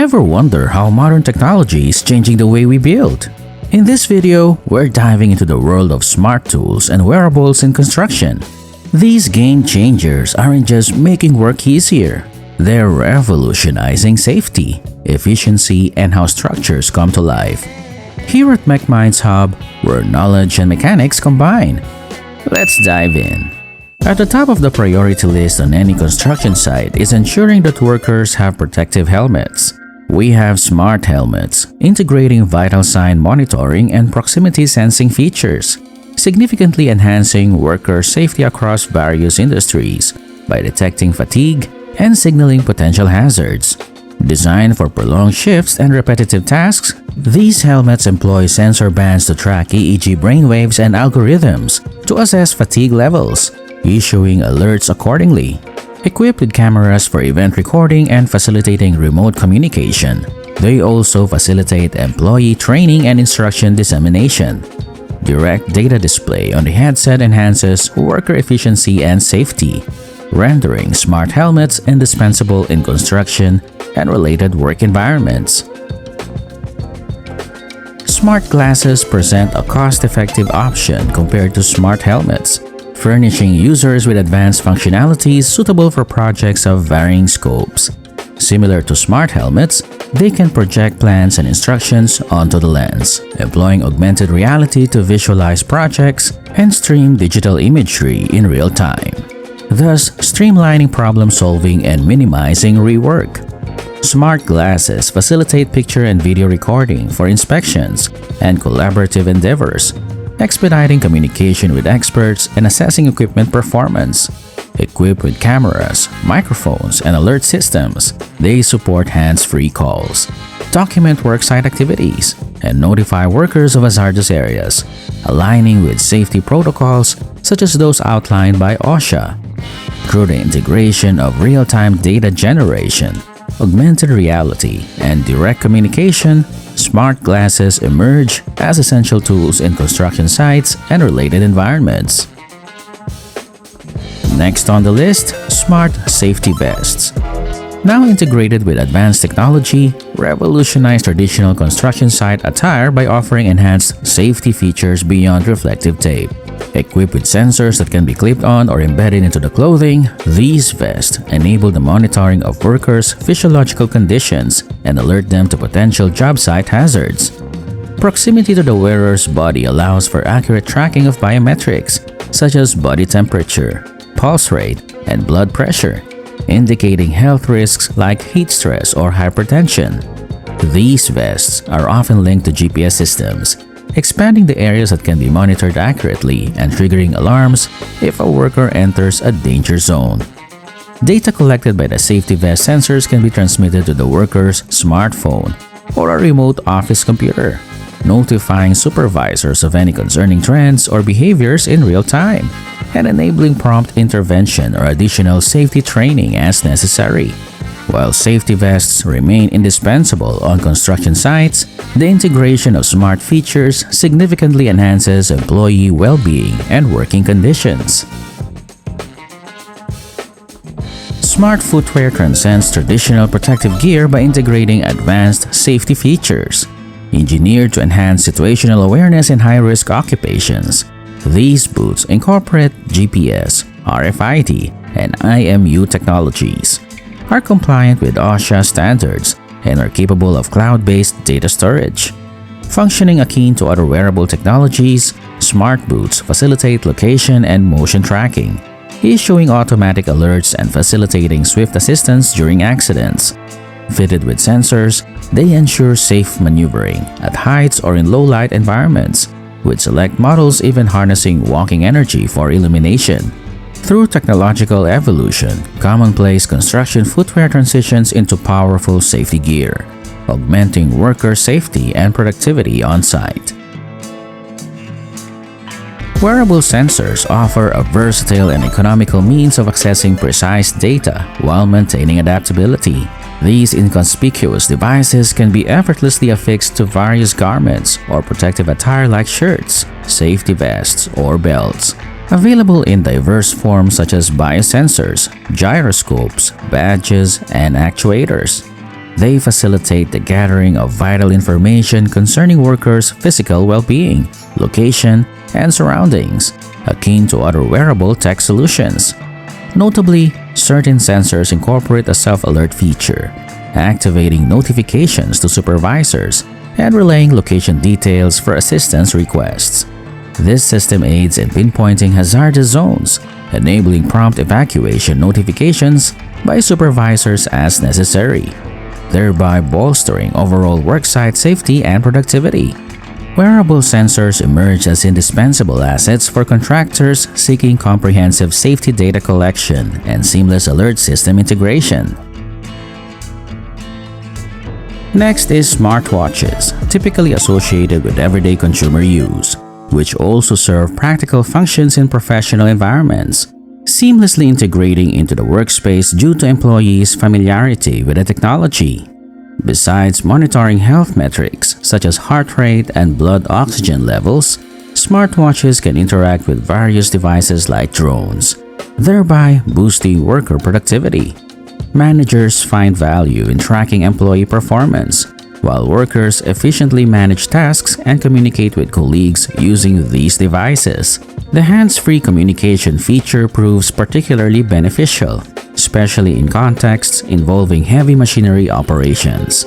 Ever wonder how modern technology is changing the way we build? In this video, we're diving into the world of smart tools and wearables in construction. These game changers aren't just making work easier, they're revolutionizing safety, efficiency, and how structures come to life. Here at MechMinshub, where knowledge and mechanics combine. Let's dive in. At the top of the priority list on any construction site is ensuring that workers have protective helmets. We have smart helmets, integrating vital sign monitoring and proximity sensing features, significantly enhancing worker safety across various industries by detecting fatigue and signaling potential hazards. Designed for prolonged shifts and repetitive tasks, these helmets employ sensor bands to track EEG brainwaves and algorithms to assess fatigue levels, issuing alerts accordingly. Equipped with cameras for event recording and facilitating remote communication, they also facilitate employee training and instruction dissemination. Direct data display on the headset enhances worker efficiency and safety, rendering smart helmets indispensable in construction and related work environments. Smart glasses present a cost-effective option compared to smart helmets, furnishing users with advanced functionalities suitable for projects of varying scopes. Similar to smart helmets, they can project plans and instructions onto the lens, employing augmented reality to visualize projects and stream digital imagery in real time, thus streamlining problem solving and minimizing rework. Smart glasses facilitate picture and video recording for inspections and collaborative endeavors, expediting communication with experts and assessing equipment performance. Equipped with cameras, microphones, and alert systems, they support hands-free calls, document worksite activities, and notify workers of hazardous areas, aligning with safety protocols such as those outlined by OSHA. Through the integration of real-time data generation, augmented reality, and direct communication, smart glasses emerge as essential tools in construction sites and related environments. Next on the list, smart safety vests. Now integrated with advanced technology, revolutionize traditional construction site attire by offering enhanced safety features beyond reflective tape. Equipped with sensors that can be clipped on or embedded into the clothing, these vests enable the monitoring of workers' physiological conditions and alert them to potential job site hazards. Proximity to the wearer's body allows for accurate tracking of biometrics, such as body temperature, pulse rate, and blood pressure, indicating health risks like heat stress or hypertension. These vests are often linked to GPS systems, expanding the areas that can be monitored accurately and triggering alarms if a worker enters a danger zone. Data collected by the safety vest sensors can be transmitted to the worker's smartphone or a remote office computer, notifying supervisors of any concerning trends or behaviors in real time, and enabling prompt intervention or additional safety training as necessary. While safety vests remain indispensable on construction sites, the integration of smart features significantly enhances employee well-being and working conditions. Smart footwear transcends traditional protective gear by integrating advanced safety features. Engineered to enhance situational awareness in high-risk occupations, these boots incorporate GPS, RFID, and IMU technologies, are compliant with OSHA standards, and are capable of cloud-based data storage. Functioning akin to other wearable technologies, smart boots facilitate location and motion tracking, issuing automatic alerts and facilitating swift assistance during accidents. Fitted with sensors, they ensure safe maneuvering at heights or in low-light environments, with select models even harnessing walking energy for illumination. Through technological evolution, commonplace construction footwear transitions into powerful safety gear, augmenting worker safety and productivity on site. Wearable sensors offer a versatile and economical means of accessing precise data while maintaining adaptability. These inconspicuous devices can be effortlessly affixed to various garments or protective attire like shirts, safety vests, or belts. Available in diverse forms such as biosensors, gyroscopes, badges, and actuators. They facilitate the gathering of vital information concerning workers' physical well-being, location, and surroundings, akin to other wearable tech solutions. Notably, certain sensors incorporate a self-alert feature, activating notifications to supervisors and relaying location details for assistance requests. This system aids in pinpointing hazardous zones, enabling prompt evacuation notifications by supervisors as necessary, thereby bolstering overall worksite safety and productivity. Wearable sensors emerge as indispensable assets for contractors seeking comprehensive safety data collection and seamless alert system integration. Next is smartwatches, typically associated with everyday consumer use, which also serve practical functions in professional environments, seamlessly integrating into the workspace due to employees' familiarity with the technology. Besides monitoring health metrics such as heart rate and blood oxygen levels, smartwatches can interact with various devices like drones, thereby boosting worker productivity. Managers find value in tracking employee performance, while workers efficiently manage tasks and communicate with colleagues using these devices. The hands-free communication feature proves particularly beneficial, especially in contexts involving heavy machinery operations.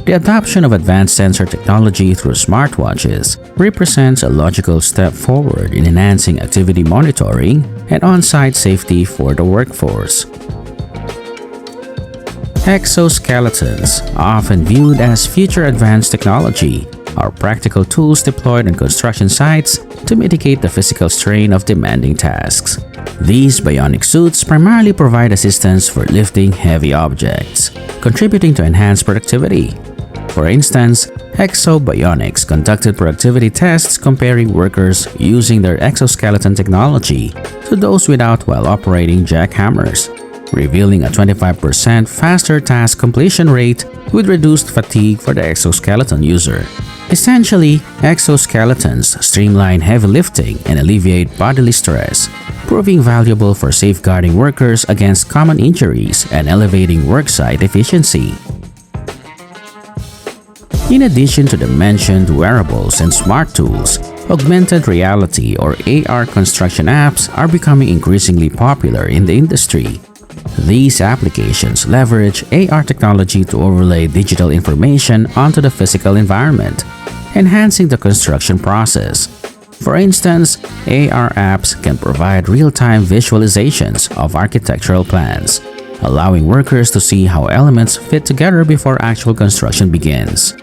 The adoption of advanced sensor technology through smartwatches represents a logical step forward in enhancing activity monitoring and on-site safety for the workforce. Exoskeletons, often viewed as future advanced technology, are practical tools deployed on construction sites to mitigate the physical strain of demanding tasks. These bionic suits primarily provide assistance for lifting heavy objects, contributing to enhanced productivity. For instance, Exobionics conducted productivity tests comparing workers using their exoskeleton technology to those without while operating jackhammers, revealing a 25% faster task completion rate with reduced fatigue for the exoskeleton user. Essentially, exoskeletons streamline heavy lifting and alleviate bodily stress, proving valuable for safeguarding workers against common injuries and elevating worksite efficiency. In addition to the mentioned wearables and smart tools, augmented reality or AR construction apps are becoming increasingly popular in the industry. These applications leverage AR technology to overlay digital information onto the physical environment, enhancing the construction process. For instance, AR apps can provide real-time visualizations of architectural plans, allowing workers to see how elements fit together before actual construction begins.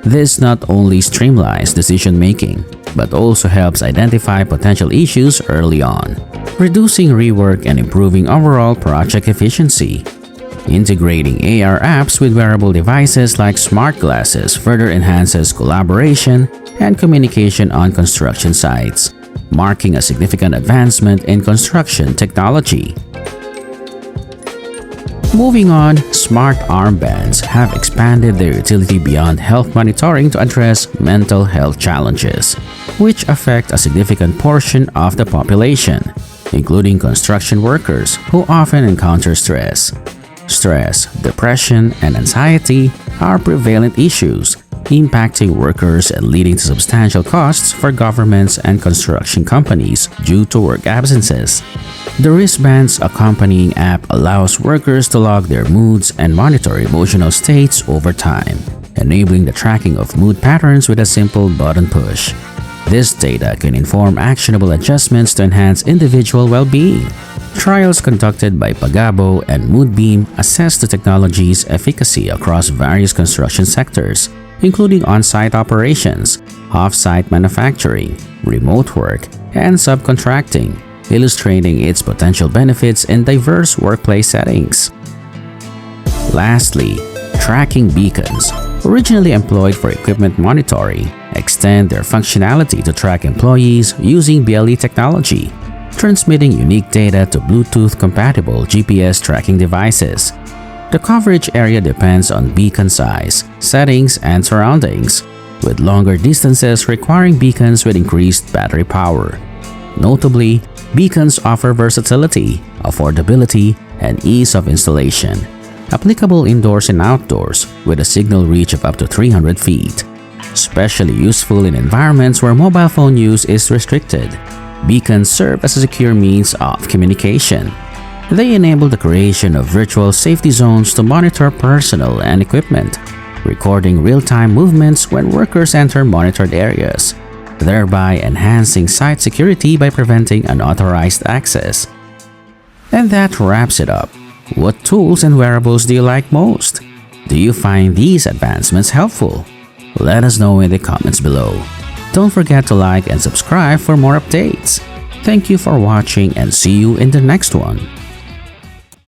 This not only streamlines decision-making, but also helps identify potential issues early on, reducing rework and improving overall project efficiency. Integrating AR apps with wearable devices like smart glasses further enhances collaboration and communication on construction sites, marking a significant advancement in construction technology. Moving on, smart armbands have expanded their utility beyond health monitoring to address mental health challenges, which affect a significant portion of the population, including construction workers who often encounter stress. Stress, depression, and anxiety are prevalent issues, impacting workers and leading to substantial costs for governments and construction companies due to work absences. The wristband's accompanying app allows workers to log their moods and monitor emotional states over time, enabling the tracking of mood patterns with a simple button push. This data can inform actionable adjustments to enhance individual well-being. Trials conducted by Pagabo and Moodbeam assess the technology's efficacy across various construction sectors, including on-site operations, off-site manufacturing, remote work, and subcontracting, illustrating its potential benefits in diverse workplace settings. Lastly, tracking beacons, originally employed for equipment monitoring, extend their functionality to track employees using BLE technology, transmitting unique data to Bluetooth-compatible GPS tracking devices. The coverage area depends on beacon size, settings, and surroundings, with longer distances requiring beacons with increased battery power. Notably, beacons offer versatility, affordability, and ease of installation, applicable indoors and outdoors with a signal reach of up to 300 feet. Especially useful in environments where mobile phone use is restricted. Beacons serve as a secure means of communication. They enable the creation of virtual safety zones to monitor personnel and equipment, recording real-time movements when workers enter monitored areas, thereby enhancing site security by preventing unauthorized access. And that wraps it up. What tools and wearables do you like most? Do you find these advancements helpful? Let us know in the comments below. Don't forget to like and subscribe for more updates. Thank you for watching and see you in the next one.